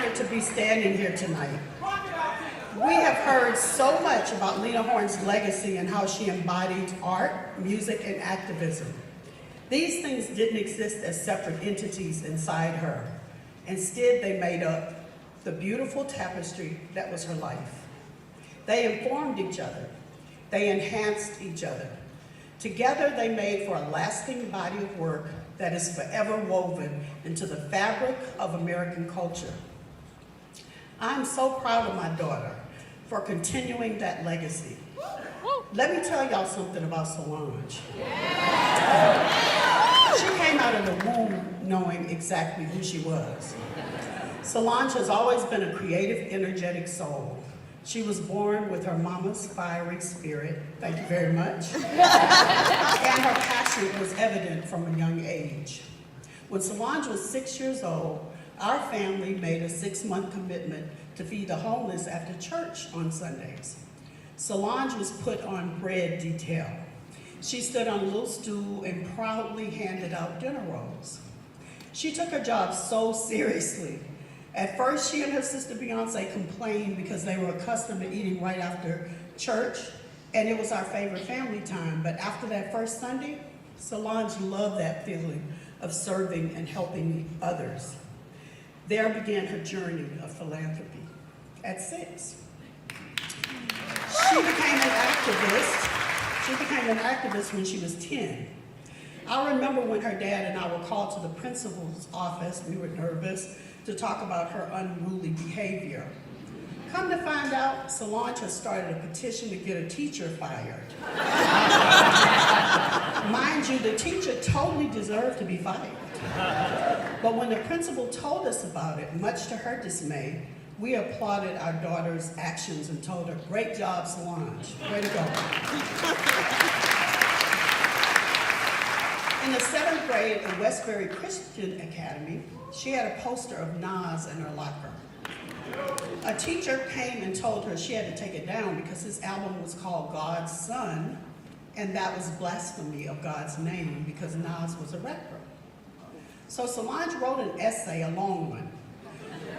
honored to be standing here tonight. We have heard so much about Lena Horne's legacy and how she embodied art, music, and activism. These things didn't exist as separate entities inside her. Instead, they made up the beautiful tapestry that was her life. They informed each other. They enhanced each other. Together, they made for a lasting body of work that is forever woven into the fabric of American culture. I'm so proud of my daughter for continuing that legacy. Let me tell y'all something about Solange. She came out of the womb knowing exactly who she was. Solange has always been a creative, energetic soul. She was born with her mama's fiery spirit, thank you very much, and her passion was evident from a young age. When Solange was 6 years old, our family made a 6-month commitment to feed the homeless after church on Sundays. Solange was put on bread detail. She stood on a little stool and proudly handed out dinner rolls. She took her job so seriously. At first, she and her sister Beyonce complained because they were accustomed to eating right after church, and it was our favorite family time. But after that first Sunday, Solange loved that feeling of serving and helping others. There began her journey of philanthropy. At 6, she became an activist when she was 10. I remember when her dad and I were called to the principal's office. We were nervous to talk about her unruly behavior. Come to find out, Solange has started a petition to get a teacher fired. Mind you, the teacher totally deserved to be fired. But when the principal told us about it, much to her dismay, we applauded our daughter's actions and told her, "Great job, Solange, way to go." In the 7th grade at Westbury Christian Academy, she had a poster of Nas in her locker. A teacher came and told her she had to take it down because his album was called God's Son, and that was blasphemy of God's name because Nas was a rapper. So Solange wrote an essay, a long one,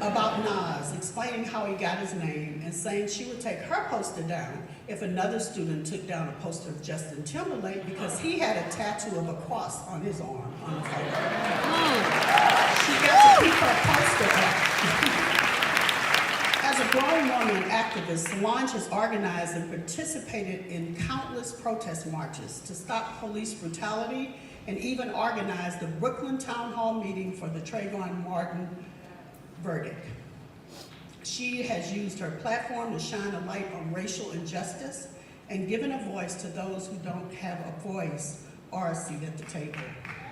about Nas, explaining how he got his name and saying she would take her poster down if another student took down a poster of Justin Timberlake because he had a tattoo of a cross on his arm on the photo. She got to keep her poster up. As a grown woman activist, Solange has organized and participated in countless protest marches to stop police brutality and even organized the Brooklyn Town Hall meeting for the Trayvon Martin verdict. She has used her platform to shine a light on racial injustice and given a voice to those who don't have a voice or a seat at the table.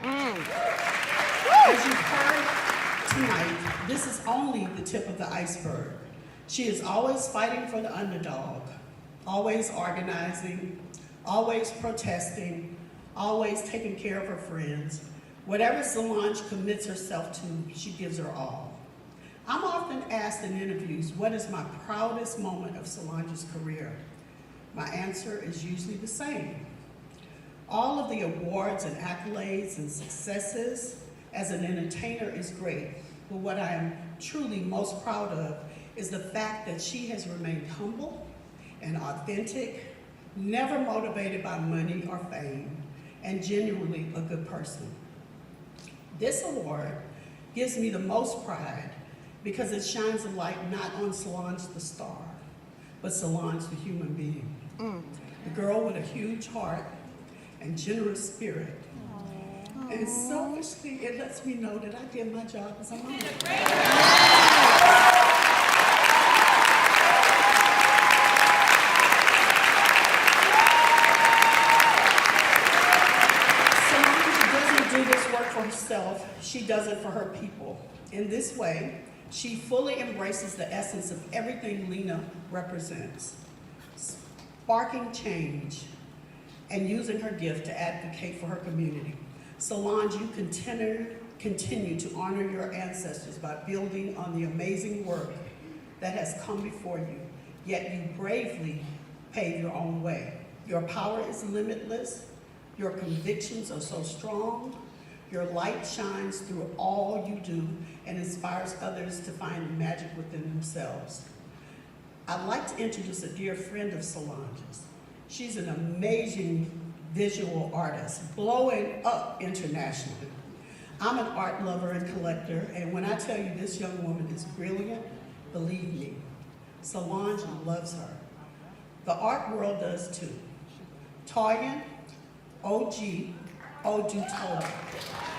As you've heard tonight, this is only the tip of the iceberg. She is always fighting for the underdog, always organizing, always protesting, always taking care of her friends. Whatever Solange commits herself to, she gives her all. I'm often asked in interviews, what is my proudest moment of Solange's career? My answer is usually the same. All of the awards and accolades and successes as an entertainer is great, but what I am truly most proud of is the fact that she has remained humble and authentic, never motivated by money or fame, and genuinely a good person. This award gives me the most pride because it shines a light not on Solange the star, but Solange the human being. The girl with a huge heart and generous spirit. And selfishly, it lets me know that I did my job as a mom. Solange doesn't do this work for herself, she does it for her people. In this way, she fully embraces the essence of everything Lena represents, sparking change and using her gift to advocate for her community. Solange, you continue to honor your ancestors by building on the amazing work that has come before you, yet you bravely pave your own way. Your power is limitless, your convictions are so strong, Your light shines through all you do and inspires others to find magic within themselves. I'd like to introduce a dear friend of Solange's. She's an amazing visual artist, blowing up internationally. I'm an art lover and collector, and when I tell you this young woman is brilliant, believe me, Solange loves her. The art world does too. Toyin, OG, Odutola.